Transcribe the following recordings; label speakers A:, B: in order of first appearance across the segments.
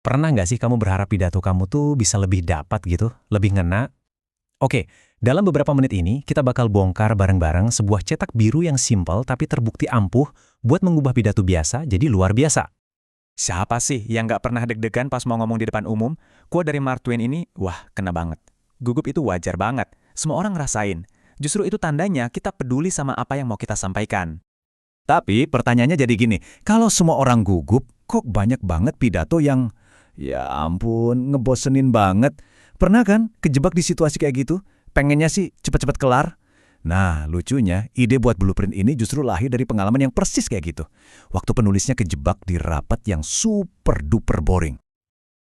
A: Pernah nggak sih kamu berharap pidato kamu tuh bisa lebih dapat gitu, lebih ngena? Oke, dalam beberapa menit ini kita bakal bongkar bareng-bareng sebuah cetak biru yang simpel tapi terbukti ampuh buat mengubah pidato biasa jadi luar biasa.
B: Siapa sih yang nggak pernah deg-degan pas mau ngomong di depan umum? Quote dari Mark Twain ini, wah, kena banget. Gugup itu wajar banget. Semua orang ngerasain. Justru itu tandanya kita peduli sama apa yang mau kita sampaikan.
C: Tapi pertanyaannya jadi gini, kalau semua orang gugup, kok banyak banget pidato yang, ya ampun, ngebosenin banget. Pernah kan kejebak di situasi kayak gitu? Pengennya sih cepet-cepet kelar. Nah, lucunya, ide buat blueprint ini justru lahir dari pengalaman yang persis kayak gitu. Waktu penulisnya kejebak di rapat yang super duper boring.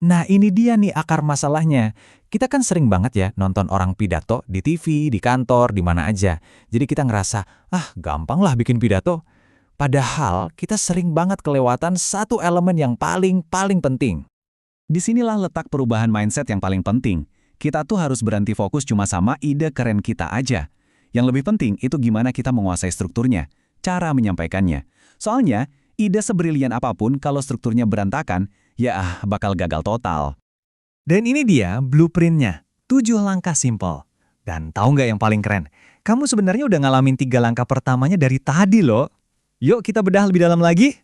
D: Nah ini dia nih akar masalahnya. Kita kan sering banget ya nonton orang pidato di TV, di kantor, di mana aja. Jadi kita ngerasa, gampang lah bikin pidato. Padahal kita sering banget kelewatan satu elemen yang paling penting.
C: Disinilah letak perubahan mindset yang paling penting. Kita tuh harus berhenti fokus cuma sama ide keren kita aja. Yang lebih penting itu gimana kita menguasai strukturnya, cara menyampaikannya. Soalnya, ide sebrilian apapun kalau strukturnya berantakan, ya bakal gagal total.
D: Dan ini dia blueprintnya, 7 langkah simpel. Dan tahu nggak yang paling keren? Kamu sebenarnya udah ngalamin 3 langkah pertamanya dari tadi loh. Yuk kita bedah lebih dalam lagi.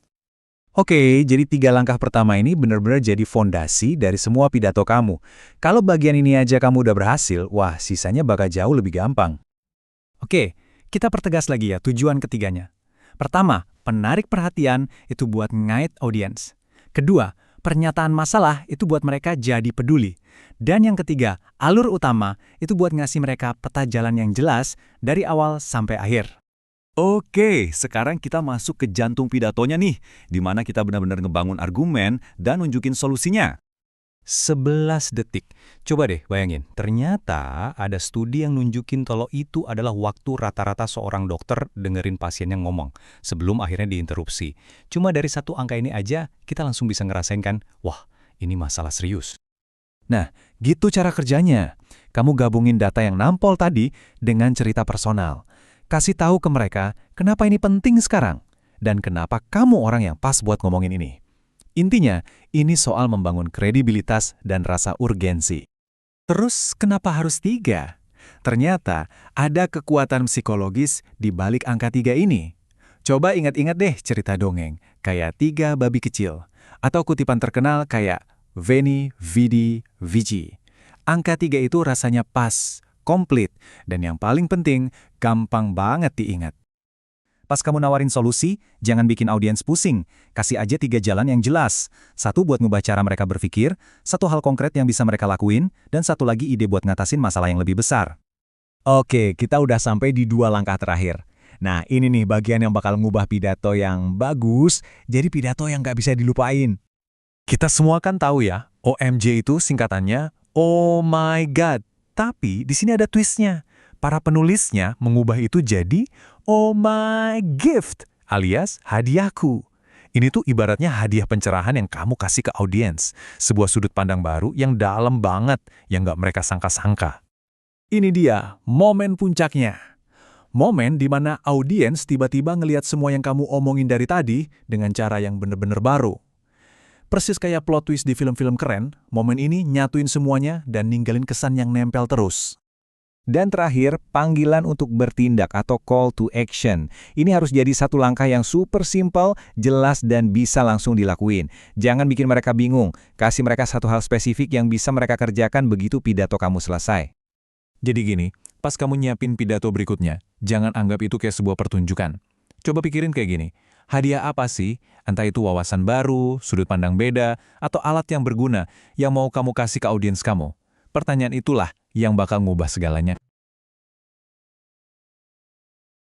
A: Oke, jadi 3 langkah pertama ini benar-benar jadi fondasi dari semua pidato kamu. Kalau bagian ini aja kamu udah berhasil, wah sisanya bakal jauh lebih gampang. Oke, kita pertegas lagi ya tujuan ketiganya. Pertama, penarik perhatian itu buat ngait audiens. Kedua, pernyataan masalah itu buat mereka jadi peduli. Dan yang ketiga, alur utama itu buat ngasih mereka peta jalan yang jelas dari awal sampai akhir.
C: Oke, sekarang kita masuk ke jantung pidatonya nih, di mana kita benar-benar ngebangun argumen dan nunjukin solusinya.
A: 11 detik. Coba deh bayangin, ternyata ada studi yang nunjukin kalau itu adalah waktu rata-rata seorang dokter dengerin pasiennya ngomong sebelum akhirnya diinterupsi. Cuma dari satu angka ini aja kita langsung bisa ngerasain kan, wah ini masalah serius. Nah, gitu cara kerjanya. Kamu gabungin data yang nampol tadi dengan cerita personal. Kasih tahu ke mereka kenapa ini penting sekarang dan kenapa kamu orang yang pas buat ngomongin ini. Intinya, ini soal membangun kredibilitas dan rasa urgensi. Terus, kenapa harus 3? Ternyata, ada kekuatan psikologis di balik angka 3 ini. Coba ingat-ingat deh cerita dongeng, kayak 3 babi kecil. Atau kutipan terkenal kayak Veni, Vidi, Vici. Angka 3 itu rasanya pas, komplit, dan yang paling penting, gampang banget diingat. Pas kamu nawarin solusi, jangan bikin audiens pusing. Kasih aja 3 jalan yang jelas. 1 buat ngubah cara mereka berpikir, 1 hal konkret yang bisa mereka lakuin, dan 1 lagi ide buat ngatasin masalah yang lebih besar. Oke, kita udah sampai di 2 langkah terakhir. Nah, ini nih bagian yang bakal ngubah pidato yang bagus, jadi pidato yang nggak bisa dilupain. Kita semua kan tahu ya, OMJ itu singkatannya Oh My God. Tapi di sini ada twistnya. Para penulisnya mengubah itu jadi Oh My Gift, alias hadiahku. Ini tuh ibaratnya hadiah pencerahan yang kamu kasih ke audiens. Sebuah sudut pandang baru yang dalam banget, yang nggak mereka sangka-sangka. Ini dia, momen puncaknya. Momen di mana audiens tiba-tiba ngelihat semua yang kamu omongin dari tadi dengan cara yang bener-bener baru. Persis kayak plot twist di film-film keren, momen ini nyatuin semuanya dan ninggalin kesan yang nempel terus. Dan terakhir, panggilan untuk bertindak atau call to action. Ini harus jadi 1 langkah yang super simpel, jelas, dan bisa langsung dilakuin. Jangan bikin mereka bingung. Kasih mereka 1 hal spesifik yang bisa mereka kerjakan begitu pidato kamu selesai. Jadi gini, pas kamu nyiapin pidato berikutnya, jangan anggap itu kayak sebuah pertunjukan. Coba pikirin kayak gini, hadiah apa sih? Entah itu wawasan baru, sudut pandang beda, atau alat yang berguna yang mau kamu kasih ke audiens kamu. Pertanyaan itulah yang bakal ngubah segalanya.